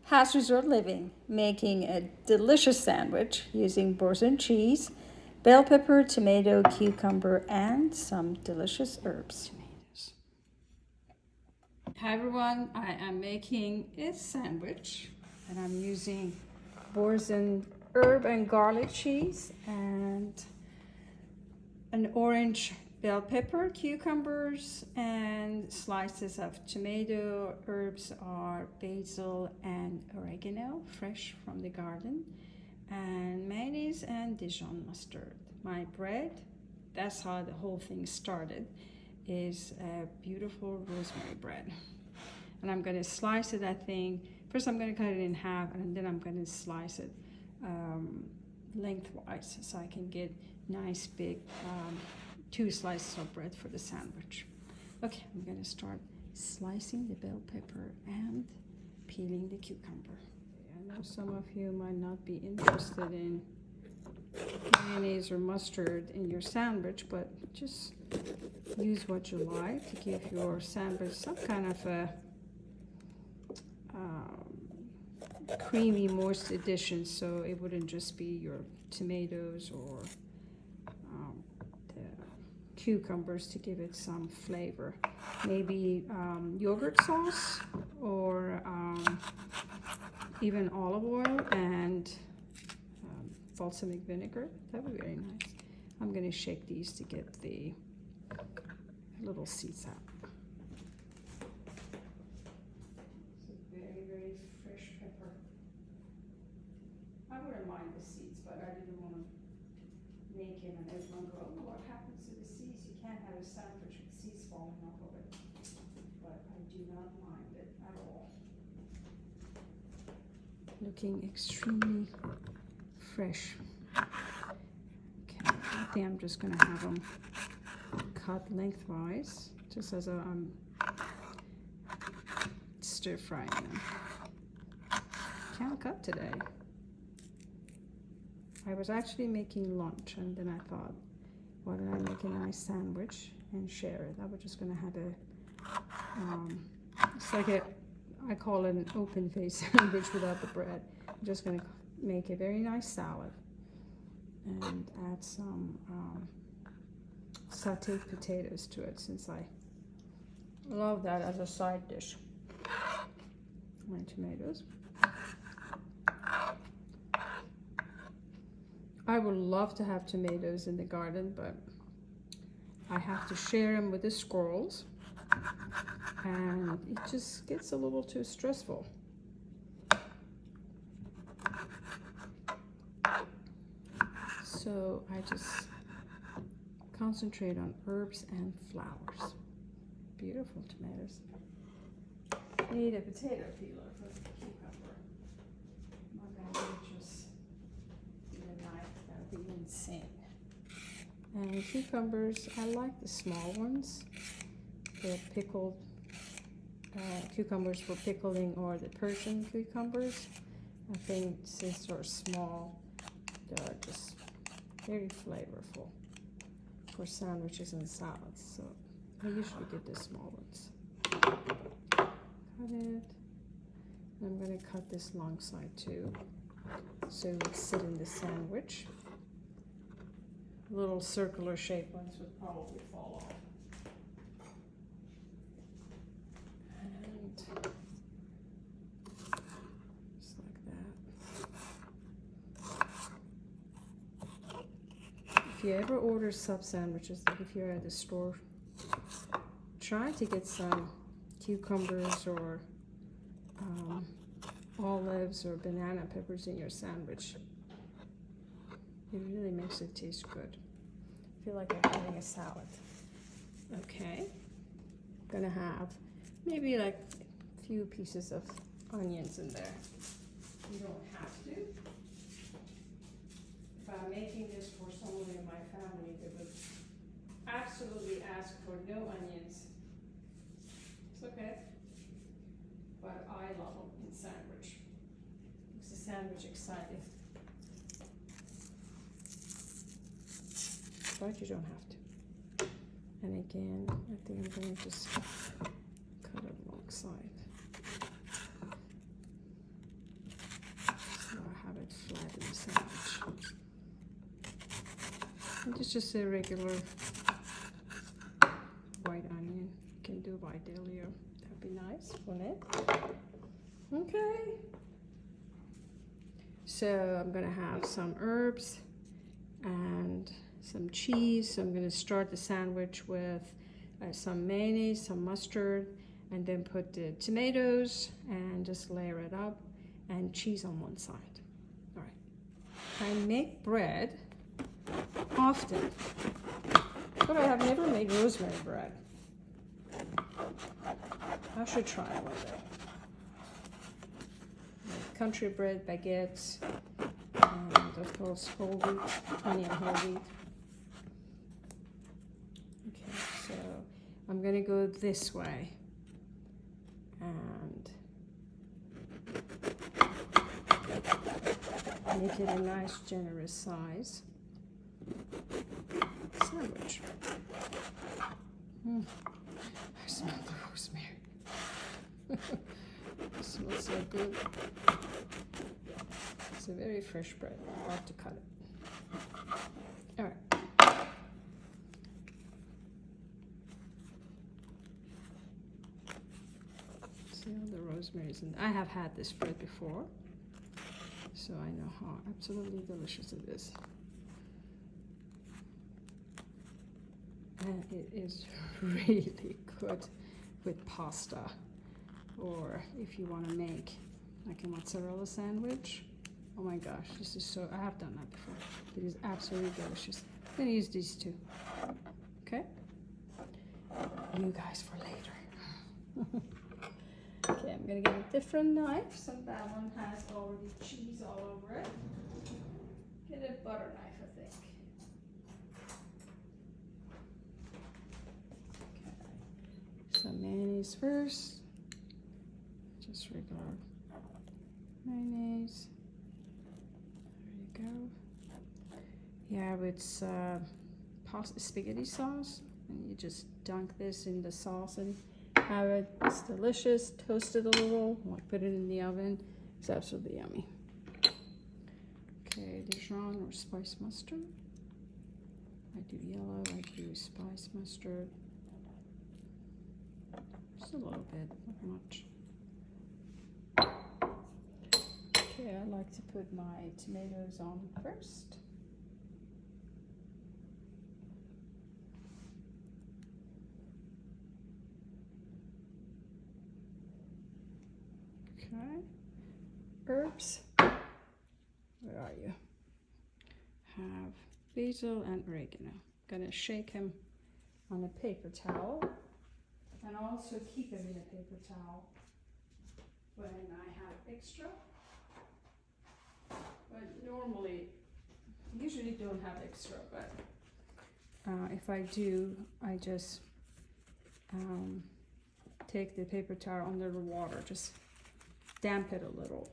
House Resort Living, making a delicious sandwich using Boursin cheese, bell pepper, tomato, cucumber, and some delicious herbs. Hi everyone, I am making a sandwich and I'm using Boursin herb and garlic cheese and an orange bell pepper, cucumbers, and slices of tomato. Herbs are basil and oregano, fresh from the garden, and mayonnaise and Dijon mustard. My bread, that's how the whole thing started, is a beautiful rosemary bread. And I'm going to slice it, I think. First I'm going to cut it in half, and then I'm going to slice it lengthwise so I can get nice big 2 slices of bread for the sandwich. Okay, I'm going to start slicing the bell pepper and peeling the cucumber. I know some of you might not be interested in mayonnaise or mustard in your sandwich, but just use what you like to give your sandwich some kind of a creamy, moist addition, so it wouldn't just be your tomatoes or the cucumbers to give it some flavor. Maybe yogurt sauce or even olive oil and balsamic vinegar. That would be very nice. I'm going to shake these to get the little seeds out. Very fresh pepper. I wouldn't mind the seeds, but I didn't want to make it and everyone go, oh, what happens to the seeds? You can't have a sandwich with seeds falling off of it. But I do not mind it at all. Looking extremely fresh. Okay, I think I'm just going to have them cut lengthwise, just as I'm stir frying them. Can't cut today. I was actually making lunch, and then I thought, why don't I make a nice sandwich and share it? I was just going to have a, it's like I call it an open face sandwich without the bread. I'm just going to make a very nice salad and add some sauteed potatoes to it, since I love that as a side dish. My tomatoes. I would love to have tomatoes in the garden, but I have to share them with the squirrels, and it just gets a little too stressful. So I just concentrate on herbs and flowers. Beautiful tomatoes. I need a potato peeler for the cucumber. I'm not going to just get a knife. That would be insane. And cucumbers, I like the small ones. The pickled cucumbers for pickling, or the Persian cucumbers. I think since they're small, they're just very flavorful for sandwiches and salads. So I usually get the small ones. Cut it. I'm going to cut this long side too, so it would sit in the sandwich. Little circular shaped ones would probably fall off. And just like that. If you ever order sub sandwiches, like if you're at the store, try to get some cucumbers or olives or banana peppers in your sandwich. It really makes it taste good. I feel like I'm having a salad. Okay, I'm gonna have maybe like a few pieces of onions in there. You don't have to. If I'm making this for someone in my family, they would absolutely ask for no onions. It's okay. But I love them in sandwich. Makes the sandwich exciting. But you don't have to. And again, I think I'm going to just cut it alongside. just a regular white onion. You can do Vidalia. That'd be nice, wouldn't it? Okay. So I'm gonna have some herbs and some cheese. So I'm gonna start the sandwich with some mayonnaise, some mustard, and then put the tomatoes and just layer it up, and cheese on one side. All right. I make bread often, but I have never made rosemary bread. I should try it one day. Country bread, baguettes, and of course whole wheat, onion whole wheat. Okay, so I'm gonna go this way and make it a nice generous size sandwich. I smell the rosemary. It smells so good. It's a very fresh bread, hard to cut it. All right. See all the rosemary's in. I have had this bread before, so I know how absolutely delicious it is. And it is really good with pasta, or if you want to make like a mozzarella sandwich. Oh my gosh, this is so, I have done that before. It is absolutely delicious. I'm gonna use these two, okay? You guys for later. Okay, I'm gonna get a different knife. So that one has already cheese all over it. Get a butter knife, I think. Okay, some mayonnaise first. Just regular mayonnaise. There you go. Yeah, it's pasta spaghetti sauce, and you just dunk this in the sauce and have it. It's delicious. Toast it a little, like put it in the oven. It's absolutely yummy. Okay, Dijon or spice mustard. I do yellow. I do spice mustard. Just a little bit, not much. Okay, I like to put my tomatoes on first. Okay, herbs. Where are you? Have basil and oregano. Gonna shake him on a paper towel, and also keep him in a paper towel when I have extra. But normally, usually don't have extra, but if I do, I just take the paper towel under the water, just damp it a little,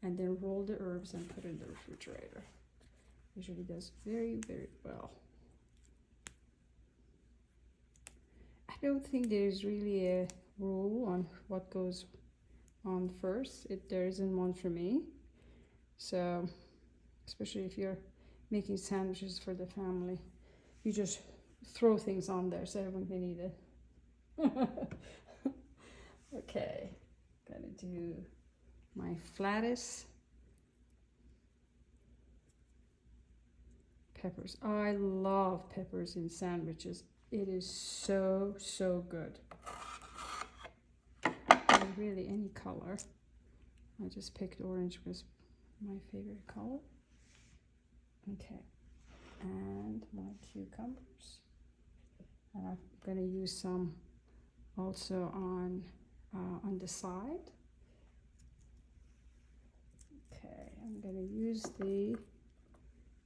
and then roll the herbs and put it in the refrigerator. Usually does very, very well. I don't think there's really a rule on what goes on first. There isn't one for me. So, especially if you're making sandwiches for the family, you just throw things on there so everyone can eat it. Okay, gonna do my flattest peppers. I love peppers in sandwiches. It is so, so good. And really any color. I just picked orange because my favorite color. Okay, and my cucumbers, and I'm gonna use some also on the side. Okay, I'm gonna use the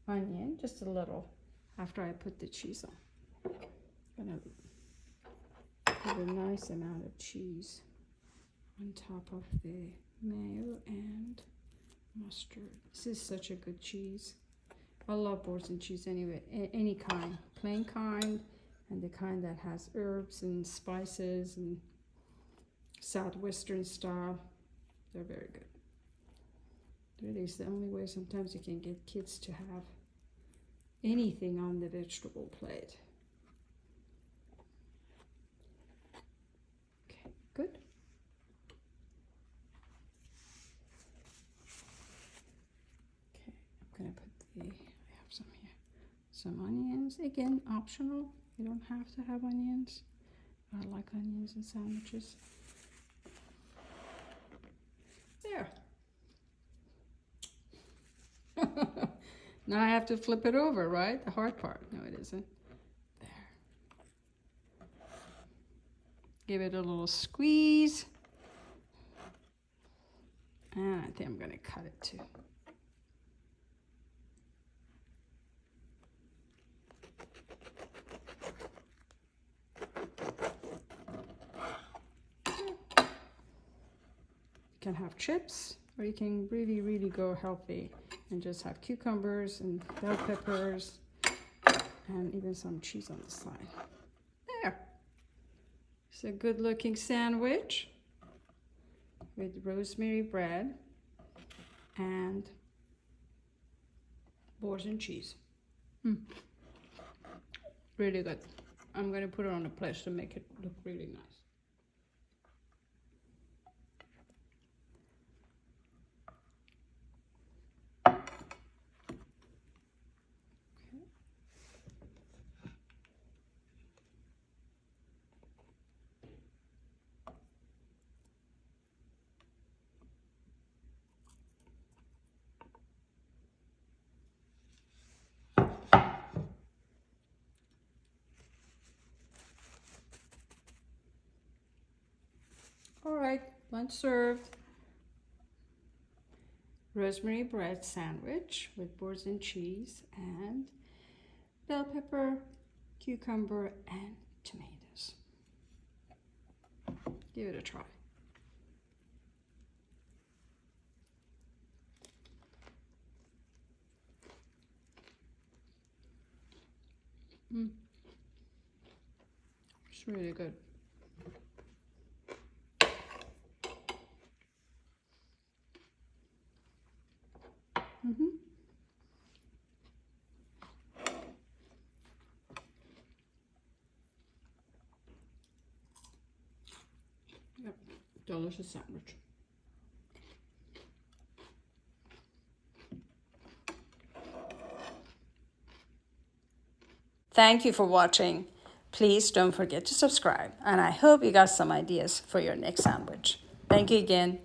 onion just a little after I put the cheese on. I'm gonna put a nice amount of cheese on top of the mayo and mustard. This is such a good cheese. I love Boursin cheese anyway, any kind, plain kind, and the kind that has herbs and spices and southwestern style. They're very good. Really, it's the only way sometimes you can get kids to have anything on the vegetable plate. Okay, good. Okay, I'm gonna put I have some here. Some onions, again, optional. You don't have to have onions. I like onions in sandwiches. There. Now I have to flip it over, right? The hard part. No, it isn't. There. Give it a little squeeze. And I think I'm going to cut it too. You can have chips, or you can really, really go healthy and just have cucumbers and bell peppers and even some cheese on the side. There. It's a good looking sandwich with rosemary bread and Boursin cheese. Really good. I'm going to put it on a plate to make it look really nice. All right, lunch served. Rosemary bread sandwich with Boursin cheese and bell pepper, cucumber, and tomatoes. Give it a try. It's really good. Yep, delicious sandwich. Thank you for watching. Please don't forget to subscribe, and I hope you got some ideas for your next sandwich. Thank you again.